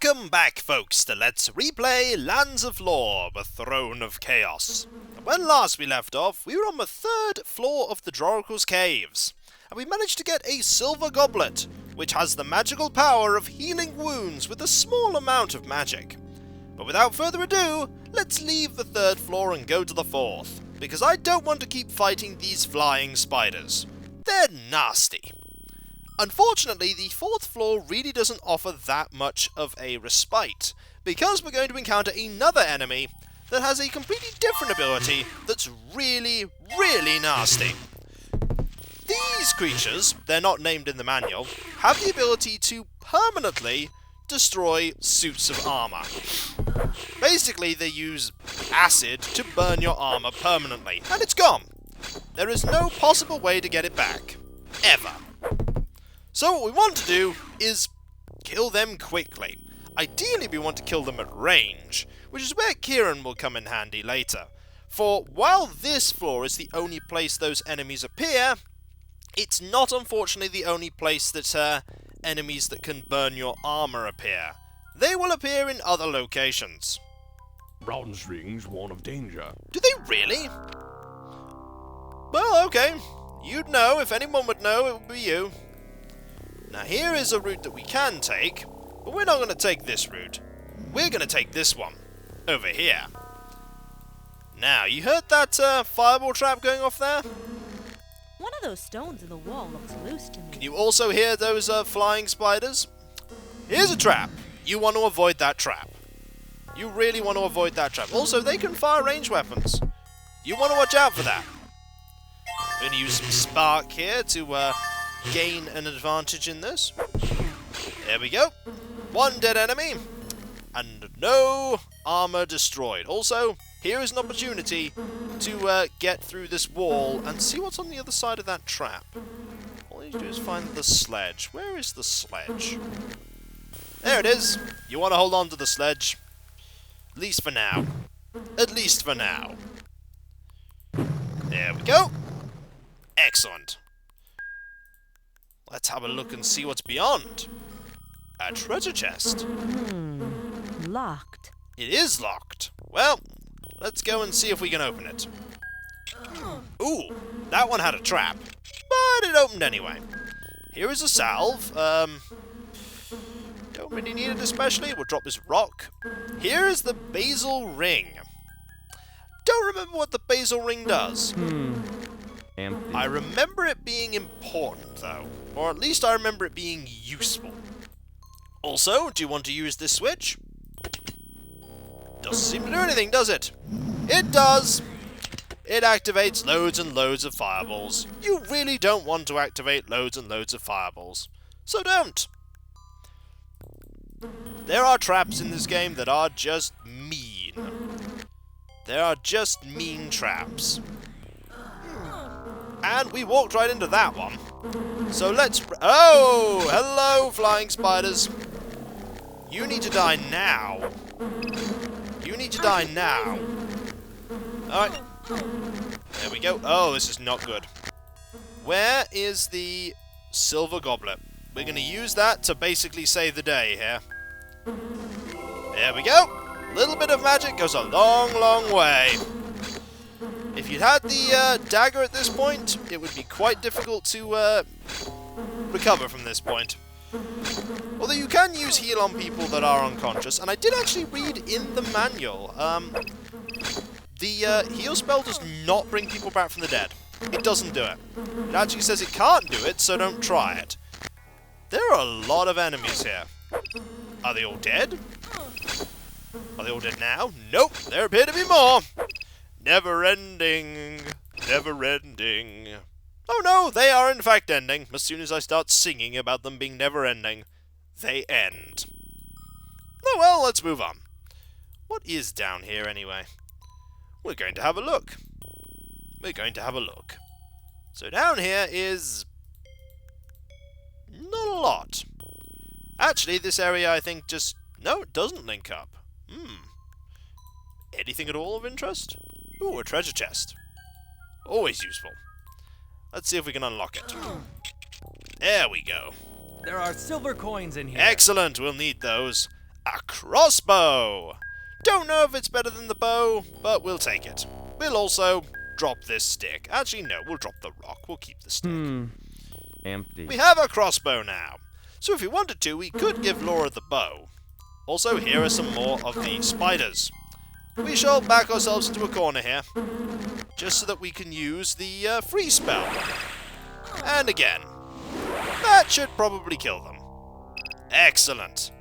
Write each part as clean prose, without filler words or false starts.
Welcome back, folks, to Let's Replay Lands of Lore, the Throne of Chaos. When last we left off, we were on the third floor of the Draracle's caves, and we managed to get a silver goblet, which has the magical power of healing wounds with a small amount of magic. But without further ado, let's leave the third floor and go to the fourth, because I don't want to keep fighting these flying spiders. They're nasty. Unfortunately, the fourth floor really doesn't offer that much of a respite, because we're going to encounter another enemy that has a completely different ability that's really, really nasty. These creatures, they're not named in the manual, have the ability to permanently destroy suits of armor. Basically, they use acid to burn your armor permanently, and it's gone. There is no possible way to get it back. Ever. So what we want to do is kill them quickly. Ideally we want to kill them at range, which is where Kieran will come in handy later. For while this floor is the only place those enemies appear, it's not unfortunately the only place that enemies that can burn your armor appear. They will appear in other locations. Brown strings warn of danger. Do they really? Well, okay. You'd know. If anyone would know, it would be you. Now here is a route that we can take, but we're not going to take this route. We're going to take this one, over here. Now, you heard that fireball trap going off there? One of those stones in the wall looks loose to me. Can you also hear those flying spiders? Here's a trap. You want to avoid that trap. You really want to avoid that trap. Also, they can fire ranged weapons. You want to watch out for that. We're going to use some spark here to gain an advantage in this. There we go. One dead enemy, and no armor destroyed. Also, here is an opportunity to get through this wall and see what's on the other side of that trap. All you do is find the sledge. Where is the sledge? There it is. You want to hold on to the sledge. At least for now. At least for now. There we go. Excellent. Let's have a look and see what's beyond. A treasure chest. Locked. It is locked. Well, let's go and see if we can open it. Ooh, that one had a trap, but it opened anyway. Here is a salve. Don't really need it especially. We'll drop this rock. Here is the basil ring. Don't remember what the basil ring does. Empty. I remember it being important, though. Or at least I remember it being useful. Also, do you want to use this switch? Doesn't seem to do anything, does it? It does! It activates loads and loads of fireballs. You really don't want to activate loads and loads of fireballs. So don't! There are traps in this game that are just mean. There are just mean traps. And we walked right into that one. So let's... Oh! Hello, flying spiders. You need to die now. You need to die now. Alright. There we go. Oh, this is not good. Where is the silver goblet? We're going to use that to basically save the day here. There we go. A little bit of magic goes a long, long way. If you'd had the dagger at this point, it would be quite difficult to recover from this point. Although you can use heal on people that are unconscious, and I did actually read in the manual, the heal spell does not bring people back from the dead. It doesn't do it. It actually says it can't do it, so don't try it. There are a lot of enemies here. Are they all dead? Are they all dead now? Nope, there appear to be more. Never ending, never ending. Oh no, they are in fact ending. As soon as I start singing about them being never ending, they end. Oh well, let's move on. What is down here anyway? We're going to have a look. We're going to have a look. So down here is... not a lot. Actually, this area I think just... no, it doesn't link up. Anything at all of interest? Ooh, a treasure chest. Always useful. Let's see if we can unlock it. There we go. There are silver coins in here. Excellent, we'll need those. A crossbow! Don't know if it's better than the bow, but we'll take it. We'll also drop this stick. Actually, no, we'll drop the rock. We'll keep the stick. Empty. We have a crossbow now. So if we wanted to, we could give Laura the bow. Also, here are some more of the spiders. We shall back ourselves into a corner here, just so that we can use the free spell. And again, that should probably kill them. Excellent.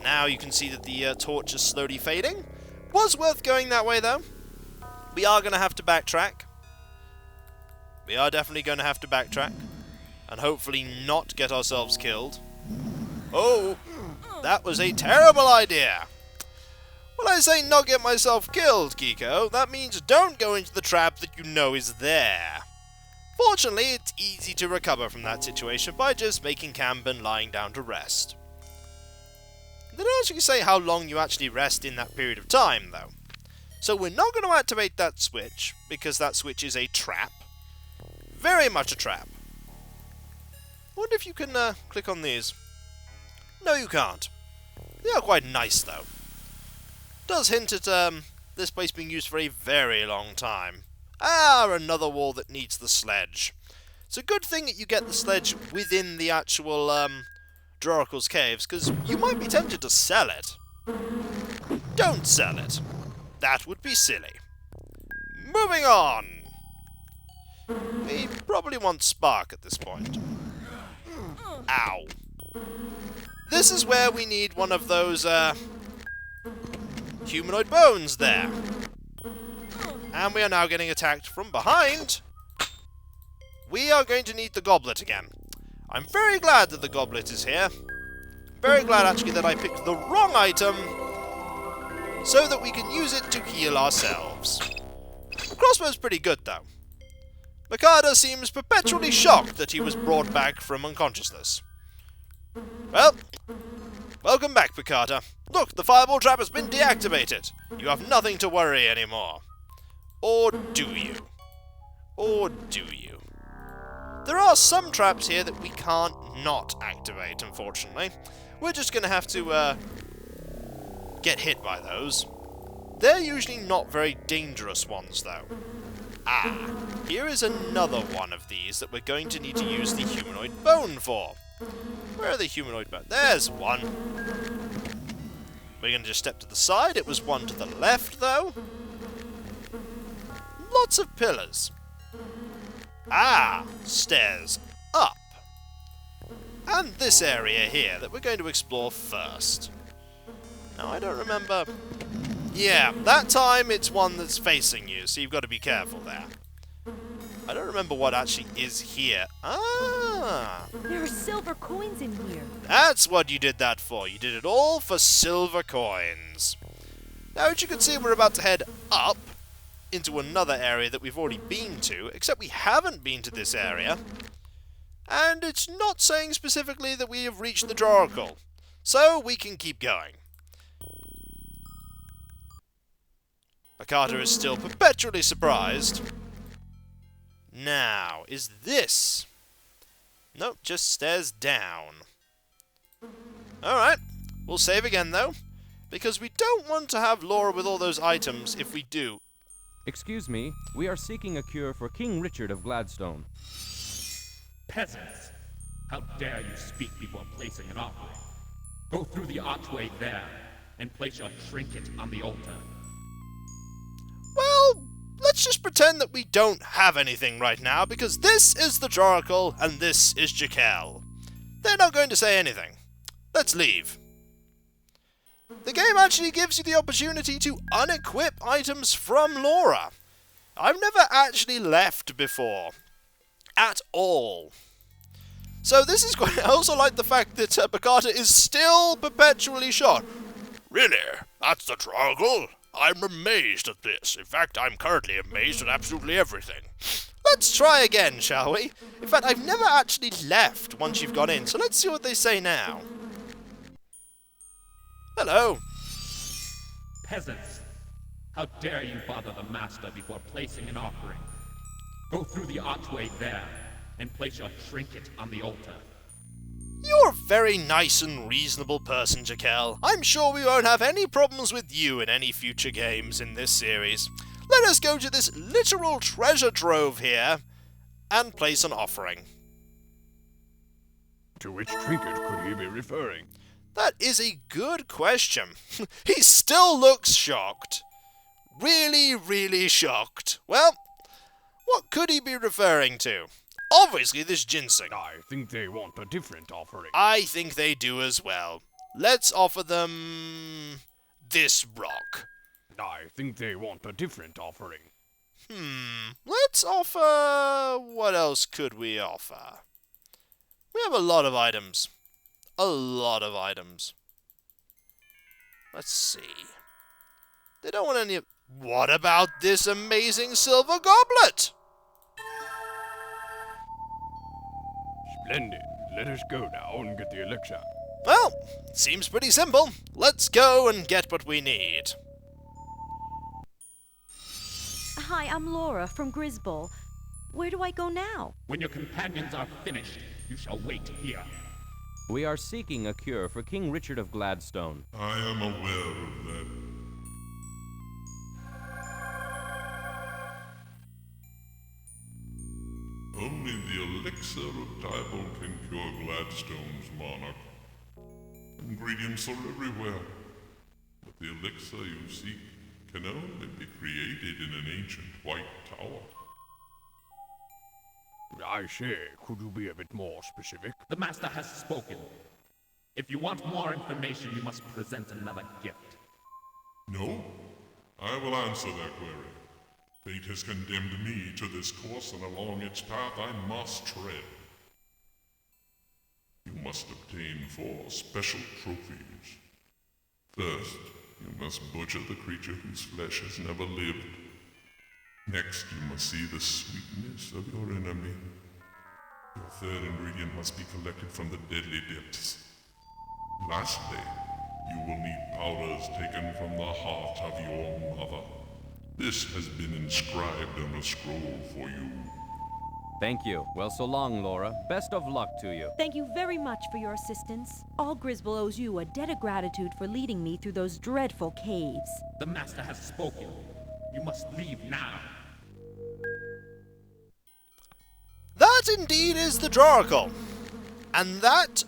Now you can see that the torch is slowly fading. Was worth going that way though. We are going to have to backtrack. We are definitely going to have to backtrack. And hopefully not get ourselves killed. Oh, that was a terrible idea. When I say not get myself killed, Kiko, that means don't go into the trap that you know is there. Fortunately, it's easy to recover from that situation by just making camp and lying down to rest. They don't actually say how long you actually rest in that period of time, though. So we're not going to activate that switch, because that switch is a trap. Very much a trap. I wonder if you can click on these. No, you can't. They are quite nice, though. Does hint at this place being used for a very long time. Ah, another wall that needs the sledge. It's a good thing that you get the sledge within the actual Draracle's caves, because you might be tempted to sell it. Don't sell it. That would be silly. Moving on. We probably want Spark at this point. Ow. This is where we need one of those humanoid bones there. And we are now getting attacked from behind. We are going to need the goblet again. I'm very glad that the goblet is here. Very glad actually that I picked the wrong item so that we can use it to heal ourselves. The crossbow's pretty good though. Bacatta seems perpetually shocked that he was brought back from unconsciousness. Well, welcome back, Bacatta. Look, the fireball trap has been deactivated. You have nothing to worry anymore. Or do you? Or do you? There are some traps here that we can't not activate, unfortunately. We're just going to have to get hit by those. They're usually not very dangerous ones, though. Ah, here is another one of these that we're going to need to use the humanoid bone for. Where are the humanoid bones? There's one. We're going to just step to the side. It was one to the left, though. Lots of pillars. Ah, stairs up. And this area here that we're going to explore first. Now, I don't remember... Yeah, that time it's one that's facing you, so you've got to be careful there. I don't remember what actually is here. Ah! There are silver coins in here. That's what you did that for. You did it all for silver coins. Now, as you can see, we're about to head up into another area that we've already been to, except we haven't been to this area. And it's not saying specifically that we have reached the Draracle, so we can keep going. Bacatta is still perpetually surprised. Now, is this? Nope, just stairs down. Alright, we'll save again though, because we don't want to have Laura with all those items if we do. Excuse me, we are seeking a cure for King Richard of Gladstone. Peasants! How dare you speak before placing an offering? Go through the archway there, and place your trinket on the altar. Well, let's just pretend that we don't have anything right now, because this is the Draracle, and this is Jakel. They're not going to say anything. Let's leave. The game actually gives you the opportunity to unequip items from Laura. I've never actually left before. At all. So this is quite... I also like the fact that Bacatta is still perpetually shot. Really? That's the Draracle? I'm amazed at this. In fact, I'm currently amazed at absolutely everything. Let's try again, shall we? In fact, I've never actually left once you've gone in, so let's see what they say now. Hello. Peasants! How dare you bother the master before placing an offering? Go through the archway there, and place your trinket on the altar. You're a very nice and reasonable person, Jakel. I'm sure we won't have any problems with you in any future games in this series. Let us go to this literal treasure trove here and place an offering. To which trinket could he be referring? That is a good question. He still looks shocked. Really, really shocked. Well, what could he be referring to? Obviously this ginseng. I think they want a different offering. I think they do as well. Let's offer them this rock. I think they want a different offering. Let's offer... What else could we offer? We have a lot of items. A lot of items. Let's see. They don't want any... What about this amazing silver goblet? Splendid. Let us go now and get the elixir. Well, seems pretty simple. Let's go and get what we need. Hi, I'm Laura from Grisball. Where do I go now? When your companions are finished, you shall wait here. We are seeking a cure for King Richard of Gladstone. I am aware of that. Only the elixir of Diebold can cure Gladstone's monarch. Ingredients are everywhere, but the elixir you seek can only be created in an ancient white tower. I say, could you be a bit more specific? The Master has spoken. If you want more information, you must present another gift. No, I will answer that query. Fate has condemned me to this course, and along its path I must tread. You must obtain 4 special trophies. First, you must butcher the creature whose flesh has never lived. Next, you must see the sweetness of your enemy. Your third ingredient must be collected from the deadly depths. Lastly, you will need powders taken from the heart of your mother. This has been inscribed on a scroll for you. Thank you. Well, so long, Laura. Best of luck to you. Thank you very much for your assistance. All Grisball owes you a debt of gratitude for leading me through those dreadful caves. The Master has spoken. You must leave now. That indeed is the Draracle. And that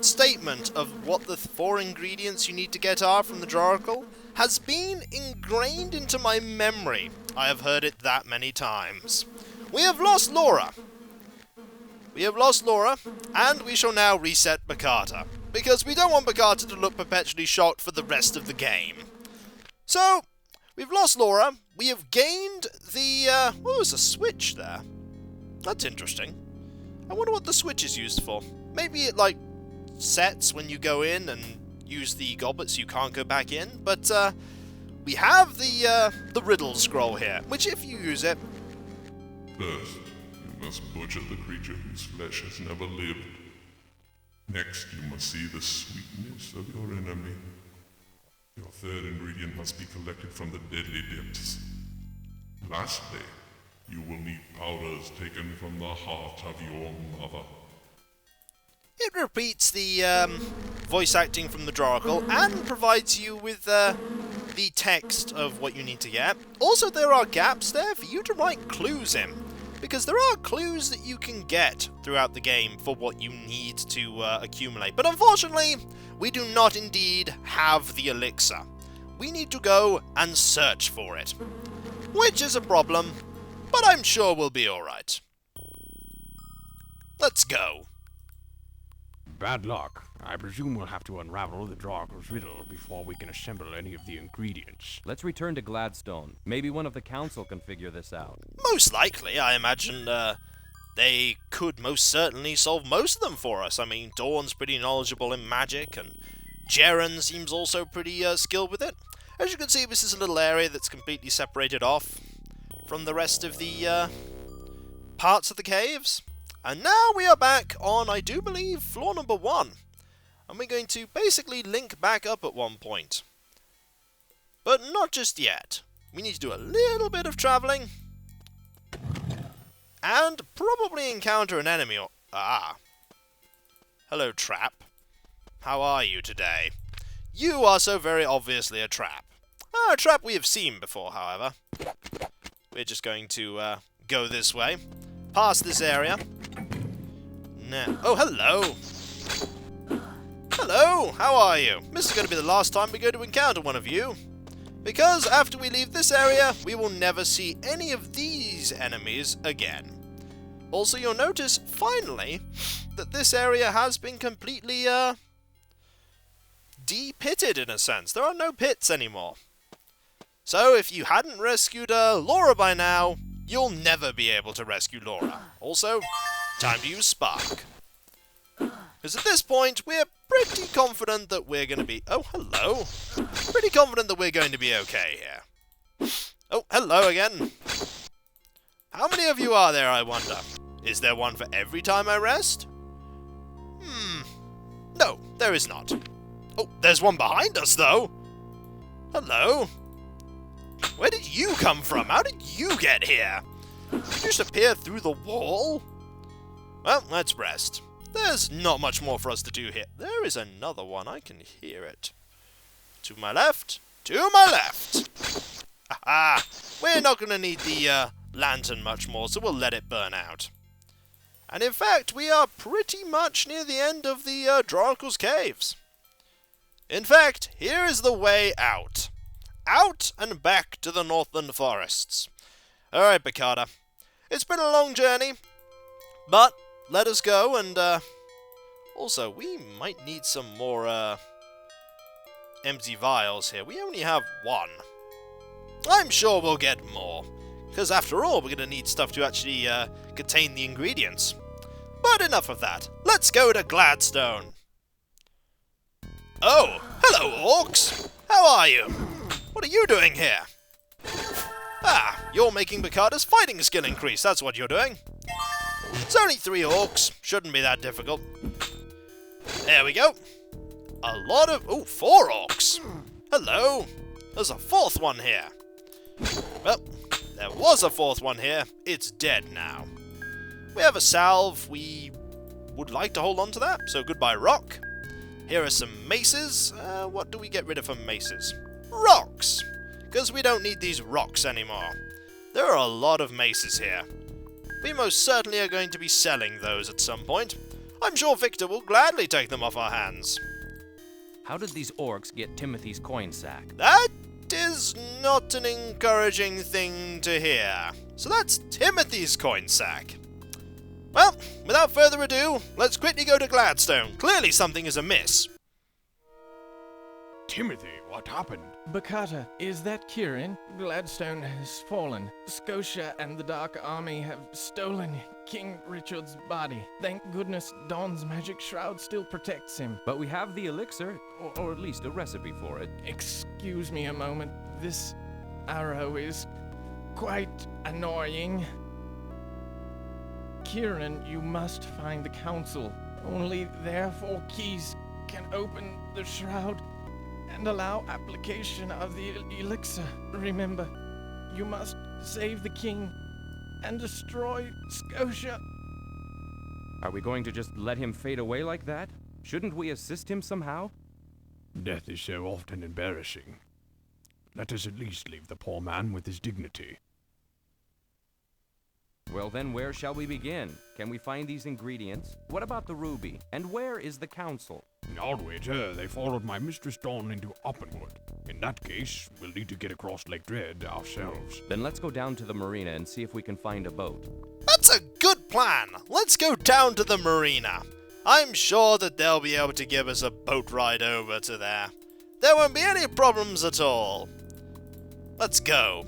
statement of what the 4 ingredients you need to get are from the Draracle has been ingrained into my memory. I have heard it that many times. We have lost Laura. And we shall now reset Bacatta, because we don't want Bacatta to look perpetually shocked for the rest of the game. So, we've lost Laura. We have gained the, what was a switch there? That's interesting. I wonder what the switch is used for. Maybe it, like, sets when you go in and use the goblet so you can't go back in, but we have the riddle scroll here, which if you use it... First, you must butcher the creature whose flesh has never lived. Next, you must see the sweetness of your enemy. Your third ingredient must be collected from the deadly depths. Lastly, you will need powders taken from the heart of your mother. It repeats the voice acting from the Draracle and provides you with the text of what you need to get. Also, there are gaps there for you to write clues in, because there are clues that you can get throughout the game for what you need to accumulate. But unfortunately, we do not indeed have the elixir. We need to go and search for it, which is a problem, but I'm sure we'll be alright. Let's go. Bad luck. I presume we'll have to unravel the Draracle's riddle before we can assemble any of the ingredients. Let's return to Gladstone. Maybe one of the council can figure this out. Most likely, I imagine they could most certainly solve most of them for us. I mean, Dawn's pretty knowledgeable in magic, and Jaren seems also pretty skilled with it. As you can see, this is a little area that's completely separated off from the rest of the parts of the caves. And now we are back on, I do believe, floor number 1. And we're going to basically link back up at one point. But not just yet. We need to do a little bit of travelling. And probably encounter an enemy or... Ah. Hello, trap. How are you today? You are so very obviously a trap. A trap we have seen before, however. We're just going to go this way. Past this area. No. Oh, hello! Hello! How are you? This is going to be the last time we're going to encounter one of you. Because after we leave this area, we will never see any of these enemies again. Also, you'll notice, finally, that this area has been completely, de-pitted in a sense. There are no pits anymore. So, if you hadn't rescued, Laura by now, you'll never be able to rescue Laura. Also, time to use Spark. Because at this point, we're pretty confident that we're going to be... Oh, hello. Pretty confident that we're going to be okay here. Oh, hello again. How many of you are there, I wonder? Is there one for every time I rest? No, there is not. Oh, there's one behind us, though. Hello. Where did you come from? How did you get here? Did you just appear through the wall? Well, let's rest. There's not much more for us to do here. There is another one. I can hear it. To my left. To my left. Aha! We're not going to need the lantern much more, so we'll let it burn out. And in fact, we are pretty much near the end of the Draracle's caves. In fact, here is the way out. Out and back to the Northland forests. Alright, Bacatta. It's been a long journey, but let us go, and also, we might need some more empty vials here. We only have one. I'm sure we'll get more, because after all, we're going to need stuff to actually contain the ingredients. But enough of that. Let's go to Gladstone. Oh, hello, orcs. How are you? What are you doing here? Ah, you're making Bacatta's fighting skill increase. That's what you're doing. It's only 3 orcs. Shouldn't be that difficult. There we go. A lot of... Oh, 4 orcs. Hello. There's a 4th one here. Well, there was a 4th one here. It's dead now. We have a salve. We would like to hold on to that. So goodbye, rock. Here are some maces. What do we get rid of from maces? Rocks. Because we don't need these rocks anymore. There are a lot of maces here. We most certainly are going to be selling those at some point. I'm sure Victor will gladly take them off our hands. How did these orcs get Timothy's coin sack? That is not an encouraging thing to hear. So that's Timothy's coin sack. Well, without further ado, let's quickly go to Gladstone. Clearly something is amiss. Timothy, what happened? Bacatta, is that Kieran? Gladstone has fallen. Scotia and the Dark Army have stolen King Richard's body. Thank goodness Dawn's magic shroud still protects him. But we have the elixir, or at least a recipe for it. Excuse me a moment. This arrow is quite annoying. Kieran, you must find the council. Only their 4 keys can open the shroud and allow application of the elixir. Remember, you must save the king and destroy Scotia. Are we going to just let him fade away like that? Shouldn't we assist him somehow? Death is so often embarrassing. Let us at least leave the poor man with his dignity. Well then, where shall we begin? Can we find these ingredients? What about the ruby? And where is the council? I'll wager they followed my Mistress Dawn into Oppenwood. In that case, we'll need to get across Lake Dread ourselves. Then let's go down to the marina and see if we can find a boat. That's a good plan. Let's go down to the marina. I'm sure that they'll be able to give us a boat ride over to there. There won't be any problems at all. Let's go.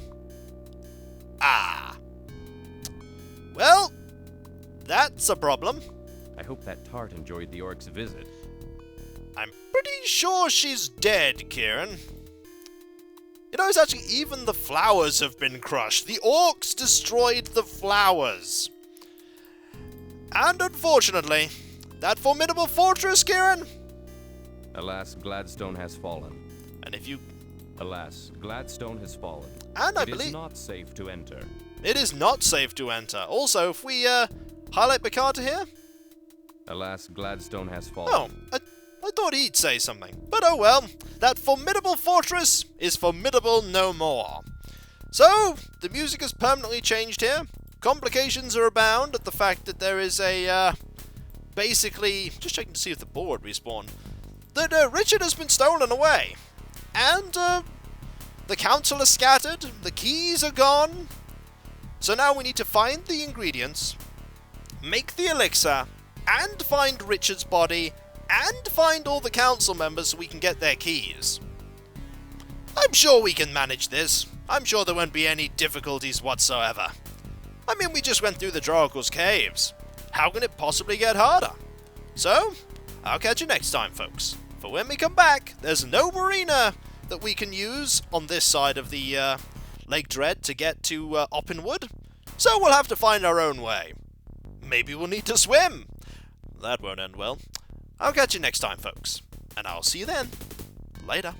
Ah. Well, that's a problem. I hope that tart enjoyed the orc's visit. I'm pretty sure she's dead, Kieran. You know, it's actually even the flowers have been crushed. The orcs destroyed the flowers. And unfortunately, that formidable fortress, Kieran. Alas, Gladstone has fallen. And if you... Alas, Gladstone has fallen. And I It believe... is not safe to enter. It is not safe to enter. Also, if we highlight Bacatta here, Alas, Gladstone has fallen. Oh, I thought he'd say something. But oh well, that formidable fortress is formidable no more. So, the music has permanently changed here. Complications are abound at the fact that there is a, basically, just checking to see if the board respawned, that Richard has been stolen away. And, the council is scattered, the keys are gone. So now we need to find the ingredients, make the elixir, and find Richard's body, and find all the council members so we can get their keys. I'm sure we can manage this. I'm sure there won't be any difficulties whatsoever. I mean, we just went through the Draracle's caves. How can it possibly get harder? So, I'll catch you next time, folks. For when we come back, there's no marina that we can use on this side of the Lake Dread to get to Openwood. So we'll have to find our own way. Maybe we'll need to swim. That won't end well. I'll catch you next time, folks. And I'll see you then. Later.